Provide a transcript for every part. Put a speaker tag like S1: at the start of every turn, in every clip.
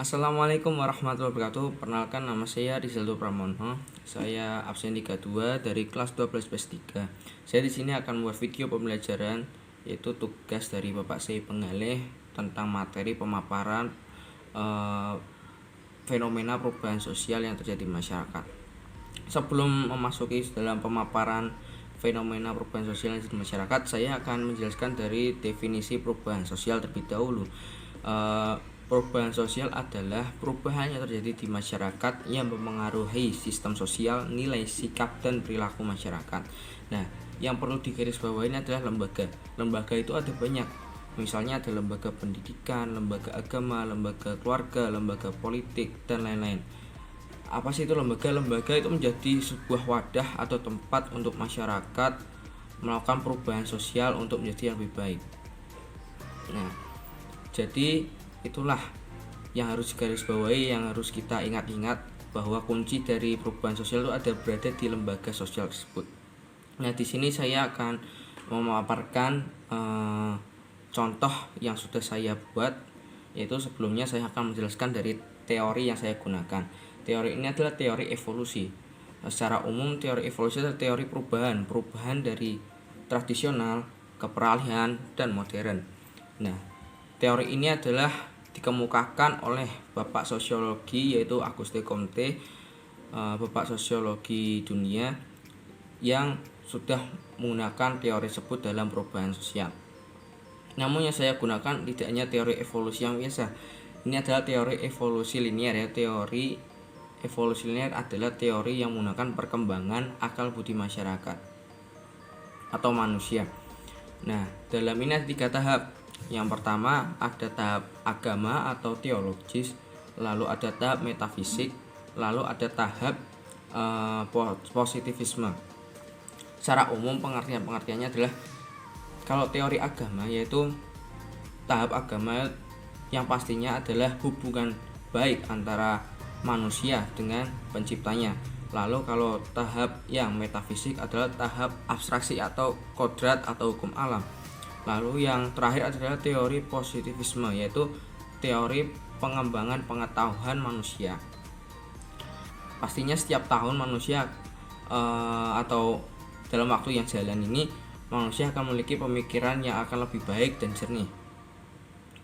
S1: Assalamualaikum warahmatullahi wabarakatuh. Perkenalkan, nama saya Rizaldo Pramono. Saya absen 32 dari kelas 12 PES 3. Saya di sini akan membuat video pembelajaran, yaitu tugas dari Bapak Sei Penggalih tentang materi pemaparan fenomena perubahan sosial yang terjadi di masyarakat. Sebelum memasuki dalam pemaparan fenomena perubahan sosial yang terjadi di masyarakat, saya akan menjelaskan dari definisi perubahan sosial terlebih dahulu. Perubahan sosial adalah perubahan yang terjadi di masyarakat yang mempengaruhi sistem sosial, nilai, sikap, dan perilaku masyarakat. Nah, yang perlu digarisbawahi ini adalah lembaga. Lembaga itu ada banyak. Misalnya ada lembaga pendidikan, lembaga agama, lembaga keluarga, lembaga politik, dan lain-lain. Apa sih itu lembaga? Lembaga itu menjadi sebuah wadah atau tempat untuk masyarakat melakukan perubahan sosial untuk menjadi yang lebih baik. Nah, jadi itulah yang harus digarisbawahi, yang harus kita ingat-ingat, bahwa kunci dari perubahan sosial itu ada berada di lembaga sosial tersebut. Nah, di sini saya akan memaparkan contoh yang sudah saya buat, yaitu sebelumnya saya akan menjelaskan dari teori yang saya gunakan. Teori ini adalah teori evolusi. Secara umum, teori evolusi adalah teori perubahan dari tradisional ke peralihan dan modern. Nah, teori ini adalah dikemukakan oleh Bapak Sosiologi, yaitu Auguste Comte, Bapak Sosiologi dunia yang sudah menggunakan teori tersebut dalam perubahan sosial. Namun yang saya gunakan tidak hanya teori evolusi yang biasa. Ini adalah teori evolusi linear ya. Teori evolusi linear adalah teori yang menggunakan perkembangan akal budi masyarakat atau manusia. Nah, dalam ini ada 3 tahap. Yang pertama ada tahap agama atau teologis, lalu ada tahap metafisik, lalu ada tahap positivisme. Secara umum pengertiannya adalah, kalau teori agama yaitu tahap agama yang pastinya adalah hubungan baik antara manusia dengan penciptanya. Lalu kalau tahap yang metafisik adalah tahap abstraksi atau kodrat atau hukum alam. Lalu yang terakhir adalah teori positivisme, yaitu teori pengembangan pengetahuan manusia. Pastinya setiap tahun manusia atau dalam waktu yang jalan ini, manusia akan memiliki pemikiran yang akan lebih baik dan jernih.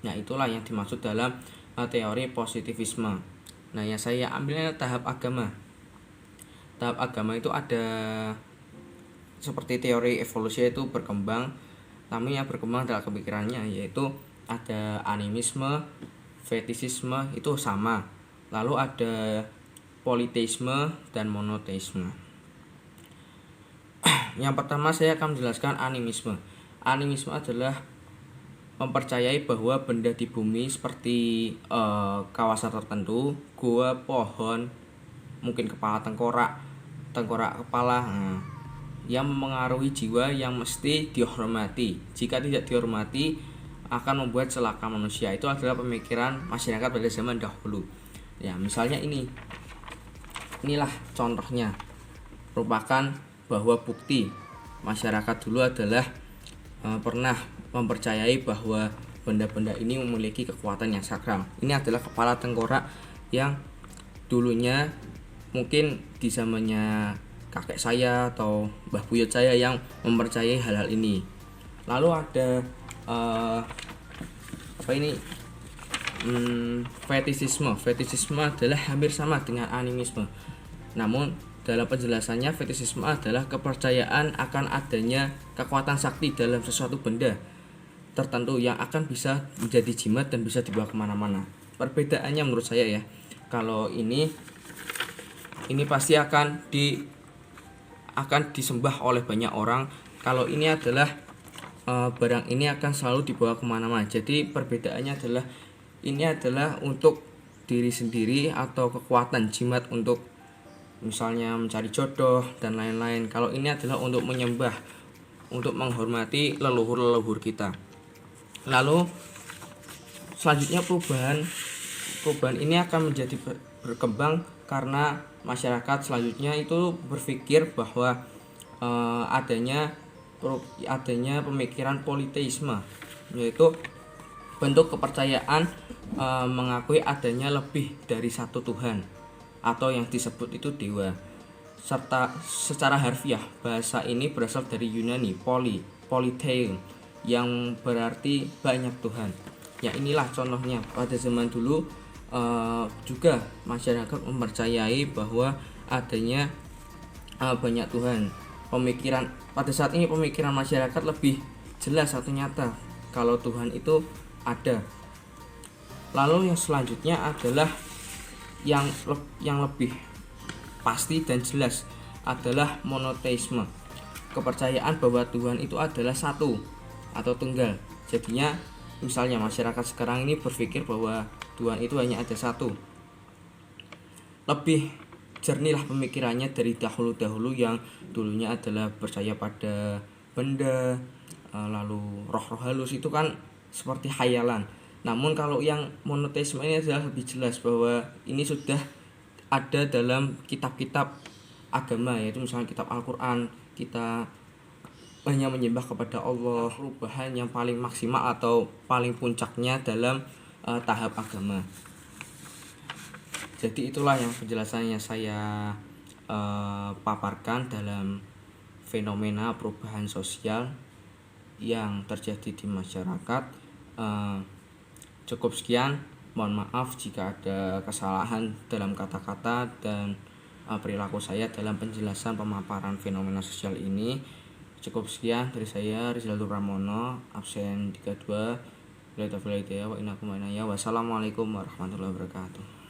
S1: Nah, itulah yang dimaksud dalam teori positivisme. Nah, yang saya ambilnya tahap agama. Tahap agama itu ada seperti teori evolusi, itu berkembang. Namun yang berkembang adalah kepikirannya, yaitu ada animisme, fetisisme, itu sama. Lalu ada politeisme dan monoteisme. Yang pertama saya akan menjelaskan animisme. Animisme adalah mempercayai bahwa benda di bumi seperti kawasan tertentu, gua, pohon, mungkin kepala tengkorak kepala, yang mempengaruhi jiwa yang mesti dihormati. Jika tidak dihormati akan membuat celaka manusia. Itu adalah pemikiran masyarakat pada zaman dahulu. Ya, misalnya inilah contohnya, merupakan bahwa bukti masyarakat dulu adalah pernah mempercayai bahwa benda-benda ini memiliki kekuatan yang sakral. Ini adalah kepala tengkorak yang dulunya mungkin di zamannya kakek saya atau mbah buyut saya yang mempercayai hal-hal ini. Lalu ada fetisisme. Fetisisme adalah hampir sama dengan animisme. Namun dalam penjelasannya, fetisisme adalah kepercayaan akan adanya kekuatan sakti dalam sesuatu benda tertentu yang akan bisa menjadi jimat dan bisa dibawa kemana-mana. Perbedaannya menurut saya ya, kalau ini pasti akan disembah oleh banyak orang. Kalau ini adalah barang ini akan selalu dibawa kemana-mana. Jadi perbedaannya adalah, ini adalah untuk diri sendiri atau kekuatan jimat untuk misalnya mencari jodoh dan lain-lain. Kalau ini adalah untuk menyembah, untuk menghormati leluhur kita. Lalu selanjutnya perubahan ini akan menjadi berkembang karena masyarakat selanjutnya itu berpikir bahwa adanya pemikiran politeisme, yaitu bentuk kepercayaan mengakui adanya lebih dari satu Tuhan atau yang disebut itu dewa. Serta secara harfiah bahasa ini berasal dari Yunani polytheon yang berarti banyak Tuhan. Ya inilah contohnya pada zaman dulu juga masyarakat mempercayai bahwa adanya banyak Tuhan. Pemikiran pada saat ini pemikiran masyarakat lebih jelas atau nyata kalau Tuhan itu ada. Lalu yang selanjutnya adalah yang lebih pasti dan jelas adalah monoteisme. Kepercayaan bahwa Tuhan itu adalah satu atau tunggal. Jadinya misalnya masyarakat sekarang ini berpikir bahwa Tuhan itu hanya ada satu. Lebih jernihlah pemikirannya dari dahulu-dahulu yang dulunya adalah percaya pada benda, lalu roh-roh halus itu kan seperti khayalan. Namun kalau yang monoteisme ini adalah lebih jelas bahwa ini sudah ada dalam kitab-kitab agama, yaitu misalnya kitab Al-Quran. Kita hanya menyembah kepada Allah, perubahan yang paling maksimal atau paling puncaknya dalam tahap agama. Jadi itulah yang penjelasannya saya paparkan dalam fenomena perubahan sosial yang terjadi di masyarakat. Cukup sekian, mohon maaf jika ada kesalahan dalam kata-kata dan perilaku saya dalam penjelasan pemaparan fenomena sosial ini. Cukup sekian dari saya, Rizal Pramono, absen 32. Wassalamualaikum warahmatullahi wabarakatuh.